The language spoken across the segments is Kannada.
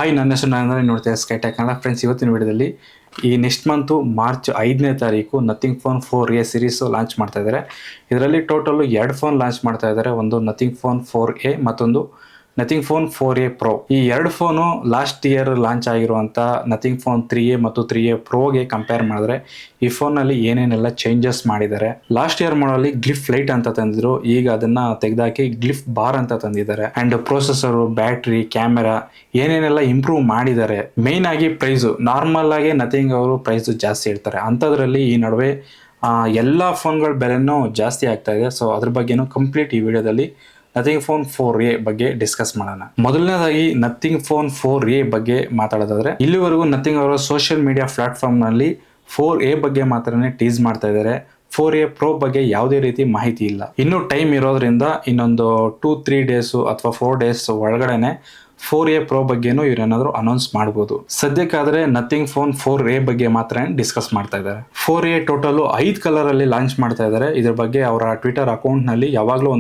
ಹಾಯ್, ನನ್ನ ಹೆಸರು ನಾಗೇಂದ್ರ. ನೋಡ್ತಾ ಸ್ಕೈಟೆಕ್ ಕನ್ನಡ. ಫ್ರೆಂಡ್ಸ್, ಇವತ್ತಿನ ವಿಡಿಯೋದಲ್ಲಿ ಈ ನೆಕ್ಸ್ಟ್ ಮಂತು ಮಾರ್ಚ್ 5ನೇ ತಾರೀಕು nothing phone 4A series launch ಮಾಡ್ತಾ ಇದ್ದಾರೆ. ಇದರಲ್ಲಿ ಟೋಟಲ್ 2 ಫೋನ್ ಲಾಂಚ್ ಮಾಡ್ತಾ ಇದ್ದಾರೆ. ಒಂದು ನಥಿಂಗ್ ಫೋನ್ 4A ಮತ್ತೊಂದು ನಥಿಂಗ್ ಫೋನ್ 4A Pro. ಈ 2 ಫೋನು ಲಾಸ್ಟ್ ಇಯರ್ ಲಾಂಚ್ ಆಗಿರುವಂಥ ನಥಿಂಗ್ ಫೋನ್ 3A ಮತ್ತು 3A Proಗೆ ಕಂಪೇರ್ ಮಾಡಿದ್ರೆ ಈ ಫೋನಲ್ಲಿ ಏನೇನೆಲ್ಲ ಚೇಂಜಸ್ ಮಾಡಿದ್ದಾರೆ. ಲಾಸ್ಟ್ ಇಯರ್ ಮಾಡಲ್ಲಿ ಗ್ಲಿಫ್ ಲೈಟ್ ಅಂತ ತಂದಿದ್ರು, ಈಗ ಅದನ್ನ ತೆಗೆದಾಕಿ ಗ್ಲಿಫ್ ಬಾರ್ ಅಂತ ತಂದಿದ್ದಾರೆ. ಅಂಡ್ ಪ್ರೊಸೆಸರು, ಬ್ಯಾಟ್ರಿ, ಕ್ಯಾಮೆರಾ ಏನೇನೆಲ್ಲ ಇಂಪ್ರೂವ್ ಮಾಡಿದ್ದಾರೆ. ಮೇನ್ ಆಗಿ ಪ್ರೈಸು ನಾರ್ಮಲ್ ಆಗಿ ನಥಿಂಗ್ ಅವರು ಪ್ರೈಸು ಜಾಸ್ತಿ ಇರ್ತಾರೆ, ಅಂಥದ್ರಲ್ಲಿ ಈ ನಡುವೆ ಎಲ್ಲ ಫೋನ್ಗಳ ಬೆಲೆನೂ ಜಾಸ್ತಿ ಆಗ್ತಾ ಇದೆ. ಸೊ ಅದ್ರ ಬಗ್ಗೆನೂ ಕಂಪ್ಲೀಟ್ ಈ ವಿಡಿಯೋದಲ್ಲಿ ನಥಿಂಗ್ ಫೋನ್ 4A ಬಗ್ಗೆ ಡಿಸ್ಕಸ್ ಮಾಡೋಣ. ಮೊದಲನೇದಾಗಿ ನಥಿಂಗ್ ಫೋನ್ 4A ಬಗ್ಗೆ ಮಾತಾಡೋದಾದ್ರೆ, ಇಲ್ಲಿವರೆಗೂ ನಥಿಂಗ್ ಅವರ ಸೋಷಿಯಲ್ ಮೀಡಿಯಾ ಪ್ಲಾಟ್ಫಾರ್ಮ್ ನಲ್ಲಿ 4A ಬಗ್ಗೆ ಮಾತ್ರನೇ ಟೀಸ್ ಮಾಡ್ತಾ ಇದ್ದಾರೆ. 4A Pro ಬಗ್ಗೆ ಯಾವುದೇ ರೀತಿ ಮಾಹಿತಿ ಇಲ್ಲ. ಇನ್ನು ಟೈಮ್ ಇರೋದ್ರಿಂದ ಇನ್ನೊಂದು 2-3 ಡೇಸು ಅಥವಾ 4 ಡೇಸ್ ಒಳಗಡೆನೆ 4A Pro ಬಗ್ಗೆನೂ ಇವರೇನಾದ್ರು ಅನೌನ್ಸ್ ಮಾಡಬಹುದು. ಸದ್ಯಕ್ಕಾದ್ರೆ ನಥಿಂಗ್ ಫೋನ್ 4A ಬಗ್ಗೆ ಮಾತ್ರ ಡಿಸ್ಕಸ್ ಮಾಡ್ತಾ ಇದ್ದಾರೆ. 4A ಟೋಟಲ್ 5 ಕಲರ್ ಅಲ್ಲಿ ಲಾಂಚ್ ಮಾಡ್ತಾ ಇದ್ದಾರೆ. ಇದ್ರ ಬಗ್ಗೆ ಅವರ ಟ್ವಿಟರ್ ಅಕೌಂಟ್ ನಲ್ಲಿ ಯಾವಾಗ್ಲೂ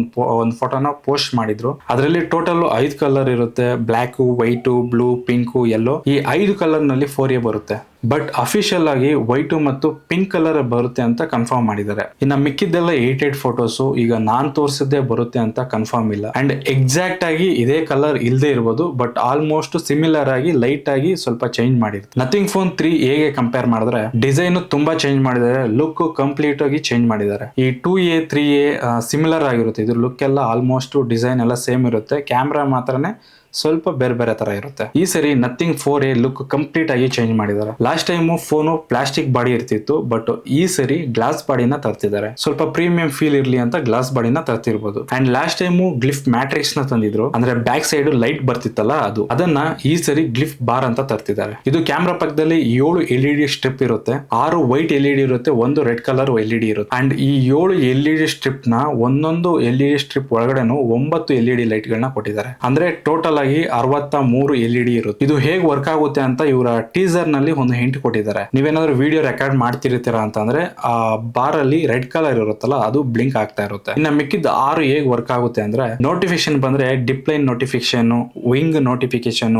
ಒಂದು ಫೋಟೋನ ಪೋಸ್ಟ್ ಮಾಡಿದ್ರು. ಅದರಲ್ಲಿ ಟೋಟಲ್ 5 ಕಲರ್ ಇರುತ್ತೆ: black, white, blue, pink, yellow. ಈ 5 ಕಲರ್ ನಲ್ಲಿ 4A ಬರುತ್ತೆ. ಬಟ್ ಅಫಿಷಿಯಲ್ ಆಗಿ ವೈಟ್ ಮತ್ತು ಪಿಂಕ್ ಕಲರ್ ಬರುತ್ತೆ ಅಂತ ಕನ್ಫರ್ಮ್ ಮಾಡಿದ್ದಾರೆ. ಇನ್ನು ಮಿಕ್ಕಿದ್ದೆಲ್ಲ 8 ಫೋಟೋಸು ಈಗ ನಾನ್ ತೋರಿಸಿದ್ದೇ ಬರುತ್ತೆ ಅಂತ ಕನ್ಫರ್ಮ್ ಇಲ್ಲ. ಅಂಡ್ ಎಕ್ಸಾಕ್ಟ್ ಆಗಿ ಇದೇ ಕಲರ್ ಇಲ್ಲದೆ ಇರ್ಬೋದು, ಬಟ್ ಆಲ್ಮೋಸ್ಟ್ ಸಿಮಿಲರ್ ಆಗಿ ಲೈಟ್ ಆಗಿ ಸ್ವಲ್ಪ ಚೇಂಜ್ ಮಾಡಿದ್ರು. ನಥಿಂಗ್ ಫೋನ್ 3A ಕಂಪೇರ್ ಮಾಡಿದ್ರೆ ಡಿಸೈನ್ ತುಂಬಾ ಚೇಂಜ್ ಮಾಡಿದ್ದಾರೆ, ಲುಕ್ ಕಂಪ್ಲೀಟ್ ಆಗಿ ಚೇಂಜ್ ಮಾಡಿದ್ದಾರೆ. ಈ 2A 3A ಸಿಮಿಲರ್ ಆಗಿರುತ್ತೆ. ಇದ್ರ ಲುಕ್ ಎಲ್ಲ ಆಲ್ಮೋಸ್ಟ್ ಡಿಸೈನ್ ಎಲ್ಲ ಸೇಮ್ ಇರುತ್ತೆ, ಕ್ಯಾಮ್ರಾ ಮಾತ್ರನೇ ಸ್ವಲ್ಪ ಬೇರೆ ಬೇರೆ ತರ ಇರುತ್ತೆ. ಈ ಸರಿ ನಥಿಂಗ್ 4A ಲುಕ್ ಕಂಪ್ಲೀಟ್ ಆಗಿ ಚೇಂಜ್ ಮಾಡಿದ್ದಾರೆ. Last time phone plastic body ಇರ್ತಿತ್ತು, ಬಟ್ ಈ ಸರಿ ಗ್ಲಾಸ್ ಬಾಡಿನ ತರ್ತಿದ್ದಾರೆ. ಸ್ವಲ್ಪ ಪ್ರೀಮಿಯಂ ಫೀಲ್ ಇರ್ಲಿ ಅಂತ ಗ್ಲಾಸ್ ಬಾಡಿನ ತರ್ತಿರ್ಬೋದು. And last time glyph matrix ನ ತಂದಿದ್ರು, ಅಂದ್ರೆ ಬ್ಯಾಕ್ ಸೈಡ್ ಲೈಟ್ ಬರ್ತಿತ್ತಲ್ಲ ಅದು. ಅದನ್ನ ಈ ಸರಿ ಗ್ಲಿಫ್ ಬಾರ್ ಅಂತ ತರ್ತಿದ್ದಾರೆ. ಇದು ಕ್ಯಾಮ್ರಾ ಪಕ್ಕದಲ್ಲಿ 7 LED ಸ್ಟ್ರಿಪ್ ಇರುತ್ತೆ, 6 ವೈಟ್ LED ಇರುತ್ತೆ, 1 ರೆಡ್ ಕಲರ್ LED ಇರುತ್ತೆ. ಅಂಡ್ ಈ 7 LED ಸ್ಟ್ರಿಪ್ ನ ಒಂದೊಂದು LED ಸ್ಟ್ರಿಪ್ ಒಳಗಡೆನು 9 LED ಲೈಟ್ ಗಳನ್ನ ಕೊಟ್ಟಿದ್ದಾರೆ. ಅಂದ್ರೆ ಟೋಟಲ್ ಆಗಿ 63 LED ಇರುತ್ತೆ. ಇದು ಹೇಗೆ ವರ್ಕ್ ಆಗುತ್ತೆ ಅಂತ ಇವರ ಟೀಸರ್ ನಲ್ಲಿ ಒಂದು ಹಿಂಟ್ ಕೊಟ್ಟಿದ್ದಾರೆ. ನೀವೇನಾದ್ರೂ ವಿಡಿಯೋ ರೆಕಾರ್ಡ್ ಮಾಡ್ತಿರ್ತೀರಾ ಅಂತಂದ್ರೆ ಆ ಬಾರ್ ಅಲ್ಲಿ ರೆಡ್ ಕಲರ್ ಇರುತ್ತಲ್ಲ, ಅದು ಬ್ಲಿಂಕ್ ಆಗ್ತಾ ಇರುತ್ತೆ. ಇನ್ನು ಮಿಕ್ಕಿದ 6 ಹೇಗೆ ವರ್ಕ್ ಆಗುತ್ತೆ ಅಂದ್ರೆ, ನೋಟಿಫಿಕೇಶನ್ ಬಂದ್ರೆ ಡಿಪ್ಲೈನ್ ನೋಟಿಫಿಕೇಶನ್, ವಿಂಗ್ ನೋಟಿಫಿಕೇಶನ್,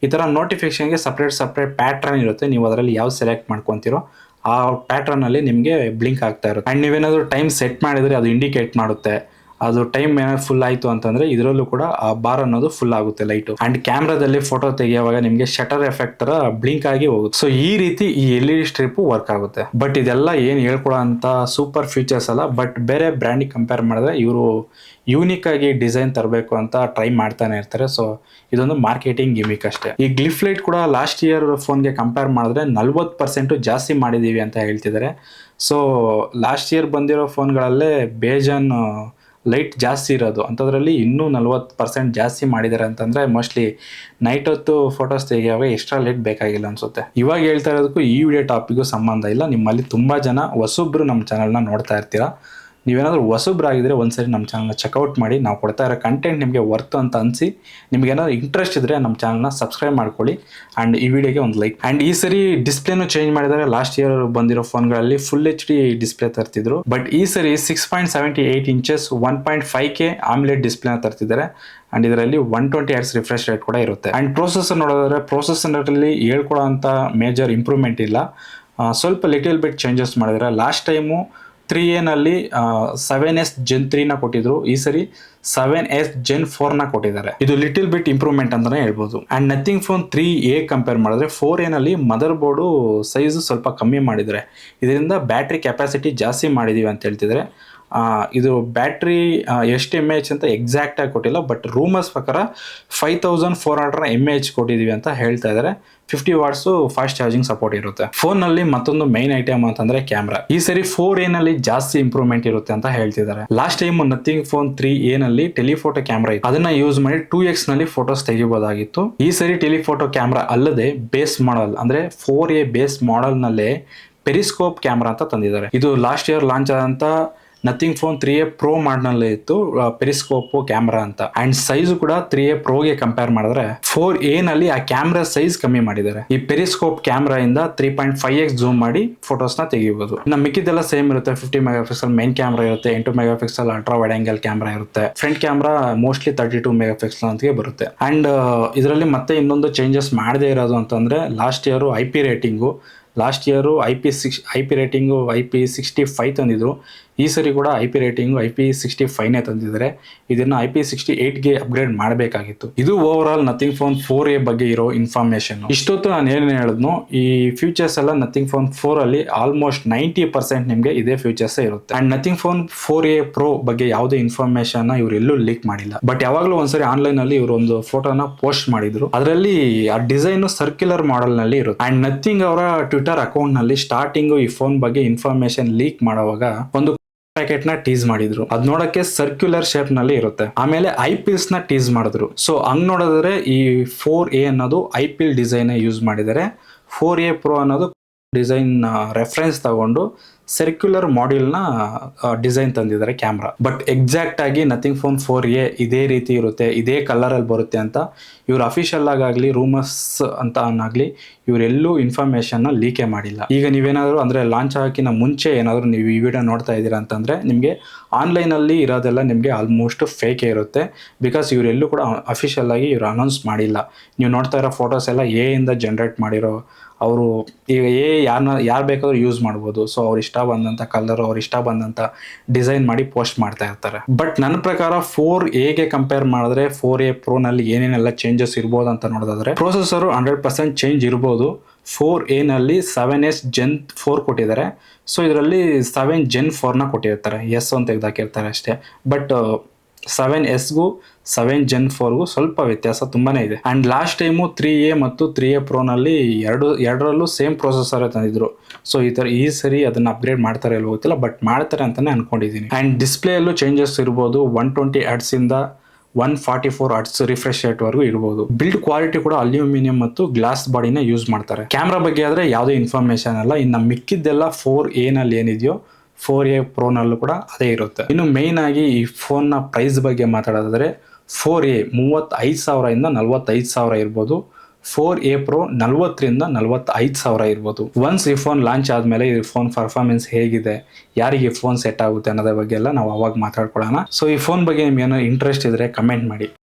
ಈ ತರ ನೋಟಿಫಿಕೇಶನ್ ಗೆ ಸಪರೇಟ್ ಪ್ಯಾಟರ್ನ್ ಇರುತ್ತೆ. ನೀವು ಅದರಲ್ಲಿ ಯಾವ ಸೆಲೆಕ್ಟ್ ಮಾಡ್ಕೊಂತೀರೋ ಆ ಪ್ಯಾಟರ್ನ್ ಅಲ್ಲಿ ನಿಮ್ಗೆ ಬ್ಲಿಂಕ್ ಆಗ್ತಾ ಇರುತ್ತೆ. ಅಂಡ್ ನೀವೇನಾದ್ರೂ ಟೈಮ್ ಸೆಟ್ ಮಾಡಿದ್ರೆ ಅದು ಇಂಡಿಕೇಟ್ ಮಾಡುತ್ತೆ. ಅದು ಟೈಮ್ ಏನಾದ್ರು ಫುಲ್ ಆಯ್ತು ಅಂತಂದ್ರೆ ಇದರಲ್ಲೂ ಕೂಡ ಆ ಬಾರ್ ಅನ್ನೋದು ಫುಲ್ ಆಗುತ್ತೆ ಲೈಟ್. ಅಂಡ್ ಕ್ಯಾಮ್ರಾದಲ್ಲಿ ಫೋಟೋ ತೆಗೆಯುವಾಗ ನಿಮ್ಗೆ ಶಟರ್ ಎಫೆಕ್ಟ್ ತರ ಬ್ಲಿಂಕ್ ಆಗಿ ಹೋಗುತ್ತೆ. ಸೊ ಈ ರೀತಿ ಈ LED ಸ್ಟ್ರಿಪ್ ವರ್ಕ್ ಆಗುತ್ತೆ. ಬಟ್ ಇದೆಲ್ಲ ಏನ್ ಹೇಳ್ಕೊಳೋ ಅಂತ ಸೂಪರ್ ಫೀಚರ್ಸ್ ಅಲ್ಲ. ಬಟ್ ಬೇರೆ ಬ್ರ್ಯಾಂಡಿಗೆ ಕಂಪೇರ್ ಮಾಡಿದ್ರೆ ಇವರು ಯೂನಿಕ್ ಆಗಿ ಡಿಸೈನ್ ತರಬೇಕು ಅಂತ ಟ್ರೈ ಮಾಡ್ತಾನೆ ಇರ್ತಾರೆ. ಸೊ ಇದೊಂದು ಮಾರ್ಕೆಟಿಂಗ್ ಗಿಮಿಕ್ ಅಷ್ಟೇ. ಈ ಗ್ಲಿಫ್ ಲೈಟ್ ಕೂಡ ಲಾಸ್ಟ್ ಇಯರ್ ಫೋನ್ಗೆ ಕಂಪೇರ್ ಮಾಡಿದ್ರೆ 40% ಜಾಸ್ತಿ ಮಾಡಿದೀವಿ ಅಂತ ಹೇಳ್ತಿದ್ದಾರೆ. ಸೊ ಲಾಸ್ಟ್ ಇಯರ್ ಬಂದಿರೋ ಫೋನ್ಗಳಲ್ಲೇ ಬೇಜಾನ್ ಲೈಟ್ ಜಾಸ್ತಿ ಇರೋದು, ಅಂಥದ್ರಲ್ಲಿ ಇನ್ನೂ 40% ಜಾಸ್ತಿ ಮಾಡಿದ್ದಾರೆ ಅಂತಂದ್ರೆ ಮೋಸ್ಟ್ಲಿ ನೈಟ್ ಹೊತ್ತು ಫೋಟೋಸ್ ತೆಗೆಯುವಾಗ ಎಕ್ಸ್ಟ್ರಾ ಲೈಟ್ ಬೇಕಾಗಿಲ್ಲ ಅನ್ಸುತ್ತೆ. ಇವಾಗ ಹೇಳ್ತಾ ಇರೋದಕ್ಕೂ ಈ ವಿಡಿಯೋ ಟಾಪಿಗೂ ಸಂಬಂಧ ಇಲ್ಲ. ನಿಮ್ಮಲ್ಲಿ ತುಂಬಾ ಜನ ಹೊಸಬ್ರು ನಮ್ಮ ಚಾನಲ್ನ ನೋಡ್ತಾ ಇರ್ತೀರಾ. ನೀವೇನಾದ್ರೂ ಹೊಸಬ್ರಾಗಿದ್ರೆ ಒಂದ್ಸರಿ ನಮ್ಮ ಚಾನಲ್ನ ಚೆಕ್ಔಟ್ ಮಾಡಿ. ನಾವು ಕೊಡ್ತಾ ಇರೋ ಕಂಟೆಂಟ್ ನಿಮಗೆ ವರ್ತ್ ಅಂತ ಅನಿಸಿ ನಿಮ್ಗೆ ಏನಾದ್ರು ಇಂಟ್ರೆಸ್ಟ್ ಇದ್ರೆ ನಮ್ಮ ಚಾನಲ್ನ ಸಬ್ಸ್ಕ್ರೈಬ್ ಮಾಡ್ಕೊಳ್ಳಿ. ಆ್ಯಂಡ್ ಈ ವಿಡಿಯೋಗೆ ಒಂದು ಲೈಕ್. ಆ್ಯಂಡ್ ಈ ಸರಿ ಡಿಸ್ಪ್ಲೇನು ಚೇಂಜ್ ಮಾಡಿದ್ದಾರೆ. ಲಾಸ್ಟ್ ಇಯರ್ ಬಂದಿರೋ ಫೋನ್ಗಳಲ್ಲಿ ಫುಲ್ HD ಡಿಸ್ಪ್ಲೇ ತರ್ತಿದ್ರು, ಬಟ್ ಈ ಸರಿ 6.78 ಇಂಚಸ್ 1.5K AMOLED ಡಿಸ್ಪ್ಲೇನ ತರ್ತಿದ್ದಾರೆ. ಅಂಡ್ ಇದರಲ್ಲಿ 120 Hz ರಿಫ್ರೆಶ್ ರೇಟ್ ಕೂಡ ಇರುತ್ತೆ. ಅಂಡ್ ಪ್ರೊಸೆಸರ್ ನೋಡೋದಾದ್ರೆ ಪ್ರೊಸೆಸರ್ನಲ್ಲಿ ಹೇಳ್ಕೊಡೋ ಅಂತ ಮೇಜರ್ ಇಂಪ್ರೂವ್ಮೆಂಟ್ ಇಲ್ಲ, ಸ್ವಲ್ಪ ಲಿಟಲ್ ಬಿಟ್ ಚೇಂಜಸ್ ಮಾಡಿದ್ದಾರೆ. ಲಾಸ್ಟ್ ಟೈಮು 3A ನಲ್ಲಿ 7S Gen 3 ನ ಕೊಟ್ಟಿದ್ರು, ಈ ಸರಿ 7S Gen 4 ನ ಕೊಟ್ಟಿದ್ದಾರೆ. ಇದು ಲಿಟಲ್ ಬಿಟ್ ಇಂಪ್ರೂವ್ಮೆಂಟ್ ಅಂತಾನೆ ಹೇಳ್ಬೋದು. And nothing phone 3A compare ಮಾಡಿದ್ರೆ 4A ನಲ್ಲಿ ಮದರ್ ಬೋರ್ಡು ಸೈಜ್ ಸ್ವಲ್ಪ ಕಮ್ಮಿ ಮಾಡಿದ್ದಾರೆ. ಇದರಿಂದ ಬ್ಯಾಟ್ರಿ ಕೆಪಾಸಿಟಿ ಜಾಸ್ತಿ ಮಾಡಿದೀವಿ ಅಂತ ಹೇಳ್ತಿದ್ದಾರೆ. ಇದು ಬ್ಯಾಟ್ರಿ ಎಷ್ಟು mAh ಅಂತ ಎಕ್ಸಾಕ್ಟ್ ಆಗಿ ಕೊಟ್ಟಿಲ್ಲ, ಬಟ್ ರೂಮರ್ಸ್ ಪ್ರಕಾರ 5400 mAh ಕೊಟ್ಟಿದೀವಿ ಅಂತ ಹೇಳ್ತಾ ಇದ್ದಾರೆ. 50 ವಾಟ್ಸ್ ಫಾಸ್ಟ್ ಚಾರ್ಜಿಂಗ್ ಸಪೋರ್ಟ್ ಇರುತ್ತೆ. ಫೋನ್ ನಲ್ಲಿ ಮತ್ತೊಂದು ಮೈನ್ ಐಟಮ್ ಅಂತಂದ್ರೆ ಕ್ಯಾಮ್ರಾ. ಈ ಸರಿ 4A ನಲ್ಲಿ ಜಾಸ್ತಿ ಇಂಪ್ರೂವ್ಮೆಂಟ್ ಇರುತ್ತೆ ಅಂತ ಹೇಳ್ತಿದ್ದಾರೆ. Last time nothing phone 3A ನಲ್ಲಿ ಟೆಲಿಫೋಟೋ ಕ್ಯಾಮ್ರಾ ಇತ್ತು, ಅದನ್ನ ಯೂಸ್ ಮಾಡಿ 2x ನಲ್ಲಿ ಫೋಟೋಸ್ ತೆಗಿಬಹುದಾಗಿತ್ತು. ಈ ಸರಿ ಟೆಲಿಫೋಟೋ ಕ್ಯಾಮ್ರಾ ಅಲ್ಲದೆ ಬೇಸ್ ಮಾಡೆಲ್ ಅಂದ್ರೆ 4A ಬೇಸ್ ಮಾಡೆಲ್ ನಲ್ಲೇ ಪೆರಿಸ್ಕೋಪ್ ಕ್ಯಾಮ್ರಾ ಅಂತ ತಂದಿದ್ದಾರೆ. ಇದು ಲಾಸ್ಟ್ ಇಯರ್ ಲಾಂಚ್ ಆದಂತ ನಥಿಂಗ್ ಫೋನ್ 3A Pro ಮಾಡಲ್ ಇತ್ತು ಪೆರಿಸ್ಕೋಪ್ ಕ್ಯಾಮ್ರಾ ಅಂತ. ಅಂಡ್ ಸೈಜ್ ಕೂಡ 3A Pro ಗೆ ಕಂಪೇರ್ ಮಾಡಿದ್ರೆ 4A ನಲ್ಲಿ ಆ ಕ್ಯಾಮ್ರಾ ಸೈಜ್ ಕಮ್ಮಿ ಮಾಡಿದ್ದಾರೆ. ಈ ಪೆರಿಸ್ಕೋಪ್ ಕ್ಯಾಮ್ರಾ ಇಂದ 3.5x ಜೂಮ್ ಮಾಡಿ ಫೋಟೋಸ್ ನ ತೆಗಿಬಹುದು. ನಮ್ಮ ಮಿಕ್ಕಿದೆಲ್ಲ ಸೇಮ್ ಇರುತ್ತೆ. 50 ಮೆಗಾ ಪಿಕ್ಸೆಲ್ ಮೇನ್ ಕ್ಯಾಮ್ರಾ ಇರುತ್ತೆ, 8 megapixel ultra wide angle camera ಇರುತ್ತೆ. Front camera mostly 32 megapixel ಅಂತ ಬರುತ್ತೆ. ಅಂಡ್ ಇದರಲ್ಲಿ ಮತ್ತೆ ಇನ್ನೊಂದು ಚೇಂಜಸ್ ಮಾಡದೇ ಇರೋದು ಅಂತಂದ್ರೆ last year IP rating IP65 ತಂದಿದ್ರು. ಈ ಸರಿ ಕೂಡ IP ರೇಟಿಂಗು IP65 ತಂದಿದ್ದಾರೆ. ಇದನ್ನ IP68ಗೆ ಅಪ್ಗ್ರೇಡ್ ಮಾಡಬೇಕಾಗಿತ್ತು. ಇದು over all nothing phone 4A ಬಗ್ಗೆ ಇರೋ ಇನ್ಫಾರ್ಮೇಶನ್. ಇಷ್ಟೊತ್ತು ನಾನು ಏನೇನು ಹೇಳಿದ್ನು, ಈ ಫ್ಯೂಚರ್ಸ್ ಎಲ್ಲ ನಥಿಂಗ್ ಫೋನ್ 4 ಅಲ್ಲಿ ಆಲ್ಮೋಸ್ಟ್ 90% ನಿಮಗೆ ಇದೇ ಫ್ಯೂಚರ್ಸ್ ಇರುತ್ತೆ. And nothing phone 4A Pro ಬಗ್ಗೆ ಯಾವುದೇ ಇನ್ಫಾರ್ಮೇಶನ್ ಇವ್ರು ಎಲ್ಲೂ ಲೀಕ್ ಮಾಡಿಲ್ಲ. ಬಟ್ ಯಾವಾಗಲೂ ಒಂದ್ಸರಿ ಆನ್ಲೈನ್ ಅಲ್ಲಿ ಇವರು ಒಂದು ಫೋಟೋನ ಪೋಸ್ಟ್ ಮಾಡಿದ್ರು. ಅದರಲ್ಲಿ ಆ ಡಿಸೈನ್ ಸರ್ಕ್ಯುಲರ್ ಮಾಡೆಲ್ ನಲ್ಲಿ ಇರುತ್ತೆ. ಅಂಡ್ ನಥಿಂಗ್ ಅವರ ಟ್ವಿಟರ್ ಅಕೌಂಟ್ ನಲ್ಲಿ ಸ್ಟಾರ್ಟಿಂಗ್ ಈ ಫೋನ್ ಬಗ್ಗೆ ಇನ್ಫಾರ್ಮೇಶನ್ ಲೀಕ್ ಮಾಡುವಾಗ ಒಂದು ಪ್ಯಾಕೆಟ್ ನ ಟೀಸ್ ಮಾಡಿದ್ರು. ಅದ್ ನೋಡಕ್ಕೆ ಸರ್ಕ್ಯುಲರ್ ಶೇಪ್ ನಲ್ಲಿ ಇರುತ್ತೆ. ಆಮೇಲೆ ಐಪಿಲ್ಸ್ ನ ಟೀಸ್ ಮಾಡಿದ್ರು. ಸೊ ಹಂಗ್ ನೋಡಿದ್ರೆ ಈ 4A ಅನ್ನೋದು ಐಪಿಲ್ ಡಿಸೈನ್ ಯೂಸ್ ಮಾಡಿದರೆ, 4A Pro ಅನ್ನೋದು ಡಿಸೈನ್ ರೆಫರೆನ್ಸ್ ತಗೊಂಡು ಸರ್ಕ್ಯುಲರ್ ಮಾಡ್ಯೂಲ್ ನ ಡಿಸೈನ್ ತಂದಿದ್ದಾರೆ ಕ್ಯಾಮ್ರಾ. ಬಟ್ ಎಕ್ಸಾಕ್ಟ್ ಆಗಿ ನಥಿಂಗ್ ಫೋನ್ 4A ಇದೇ ರೀತಿ ಇರುತ್ತೆ, ಇದೇ ಕಲರ್ ಅಲ್ಲಿ ಬರುತ್ತೆ ಅಂತ ಇವ್ರು ಅಫಿಷಿಯಲ್ ಆಗಲಿ ರೂಮರ್ಸ್ ಅಂತ ಅನ್ನಾಗ್ಲಿ ಇವರೆಲ್ಲೂ ಇನ್ಫಾರ್ಮೇಶನ್ ಲೀಕೆ ಮಾಡಿಲ್ಲ. ಈಗ ನೀವೇನಾದ್ರು ಅಂದ್ರೆ ಲಾಂಚ್ ಹಾಕಿನ ಮುಂಚೆ ಏನಾದ್ರು ನೀವು ಈ ವಿಡಿಯೋ ನೋಡ್ತಾ ಇದ್ದೀರಾ ಅಂತಂದ್ರೆ ನಿಮಗೆ ಆನ್ಲೈನ್ ಅಲ್ಲಿ ಇರೋದೆಲ್ಲ ನಿಮಗೆ ಆಲ್ಮೋಸ್ಟ್ ಫೇಕ್ ಇರುತ್ತೆ. ಬಿಕಾಸ್ ಇವರೆಲ್ಲೂ ಕೂಡ ಅಫಿಷಿಯಲ್ ಆಗಿ ಇವ್ರು ಅನೌನ್ಸ್ ಮಾಡಿಲ್ಲ. ನೀವು ನೋಡ್ತಾ ಇರೋ ಫೋಟೋಸ್ ಎಲ್ಲ ಎ ಇಂದ ಜನರೇಟ್ ಮಾಡಿರೋ, ಅವರು ಈಗ ಯಾರು ಬೇಕಾದ್ರೂ ಯೂಸ್ ಮಾಡ್ಬೋದು. ಸೊ ಅವ್ರು ಇಷ್ಟ ಬಂದಂತ ಕಲರ್, ಅವ್ರು ಇಷ್ಟ ಬಂದಂತ ಡಿಸೈನ್ ಮಾಡಿ ಪೋಸ್ಟ್ ಮಾಡ್ತಾ ಇರ್ತಾರೆ. ಬಟ್ ನನ್ನ ಪ್ರಕಾರ 4Aಗೆ ಕಂಪೇರ್ ಮಾಡಿದ್ರೆ 4A Pro ನಲ್ಲಿ ಏನೇನೆಲ್ಲ ಚೇಂಜಸ್ ಇರ್ಬೋದು ಅಂತ ನೋಡೋದಾದ್ರೆ, ಪ್ರೊಸೆಸರ್ 100% ಚೇಂಜ್ ಇರ್ಬೋದು. 4A ನಲ್ಲಿ 7S Gen 4 ಕೊಟ್ಟಿದ್ದಾರೆ. ಸೊ ಇದರಲ್ಲಿ 7 Gen 4 ನ ಕೊಟ್ಟಿರ್ತಾರೆ, ಎಸ್ ಅಂತ ತೆಗೆದಾಕಿರ್ತಾರೆ ಅಷ್ಟೇ. ಬಟ್ 7Sಗೂ 7 Gen 4ಗೂ ಸ್ವಲ್ಪ ವ್ಯತ್ಯಾಸ ತುಂಬಾನೇ ಇದೆ. ಅಂಡ್ ಲಾಸ್ಟ್ ಟೈಮು 3A ಮತ್ತು 3A Pro ನಲ್ಲಿ ಎರಡರಲ್ಲೂ ಸೇಮ್ ಪ್ರೊಸೆಸರ್ ತಂದಿದ್ರು. ಸೊ ಈ ಸರಿ ಅದನ್ನ ಅಪ್ಗ್ರೇಡ್ ಮಾಡ್ತಾರೆ ಇಲ್ಲ ಗೊತ್ತಿಲ್ಲ, ಬಟ್ ಮಾಡ್ತಾರೆ ಅಂತಾನೆ ಅನ್ಕೊಂಡಿದೀನಿ. ಅಂಡ್ ಡಿಸ್ಪ್ಲೇ ಅಲ್ಲೂ ಚೇಂಜಸ್ ಇರ್ಬೋದು. 120 Hz ಇಂದ 144 Hz ರಿಫ್ರೆಶ್ ರೇಟ್ ವರೆಗೂ ಇರಬಹುದು. ಬಿಲ್ಡ್ ಕ್ವಾಲಿಟಿ ಕೂಡ ಅಲ್ಯೂಮಿನಿಯಂ ಮತ್ತು ಗ್ಲಾಸ್ ಬಾಡಿನ ಯೂಸ್ ಮಾಡ್ತಾರೆ. ಕ್ಯಾಮ್ರಾ ಬಗ್ಗೆ ಆದ್ರೆ ಯಾವುದೇ ಇನ್ಫಾರ್ಮೇಶನ್ ಅಲ್ಲ. ಇನ್ನು ಮಿಕ್ಕಿದ್ದೆಲ್ಲ 4A ನಲ್ಲಿ ಏನಿದೆಯೋ 4A Pro ನಲ್ಲೂ ಕೂಡ ಅದೇ ಇರುತ್ತೆ. ಇನ್ನು ಮೇನ್ ಆಗಿ ಈ ಫೋನ್ ನ ಪ್ರೈಸ್ ಬಗ್ಗೆ ಮಾತಾಡೋದಾದ್ರೆ 4A 35,000 ಇಂದ 45,000 ಇರ್ಬೋದು. 4A Pro 40ರಿಂದ 45,000 ಇರ್ಬೋದು. ಒನ್ಸ್ ಈ ಫೋನ್ ಲಾಂಚ್ ಆದ್ಮೇಲೆ ಈ ಫೋನ್ ಪರ್ಫಾರ್ಮೆನ್ಸ್ ಹೇಗಿದೆ, ಯಾರಿಗೆ ಫೋನ್ ಸೆಟ್ ಆಗುತ್ತೆ ಅನ್ನೋದ್ರ ಬಗ್ಗೆ ಎಲ್ಲ ನಾವು ಅವಾಗ ಮಾತಾಡ್ಕೊಳ್ಳೋಣ. ಸೊ ಈ ಫೋನ್ ಬಗ್ಗೆ ನಿಮ್ಗೆ ಏನೋ ಇಂಟ್ರೆಸ್ಟ್ ಇದ್ರೆ ಕಮೆಂಟ್ ಮಾಡಿ.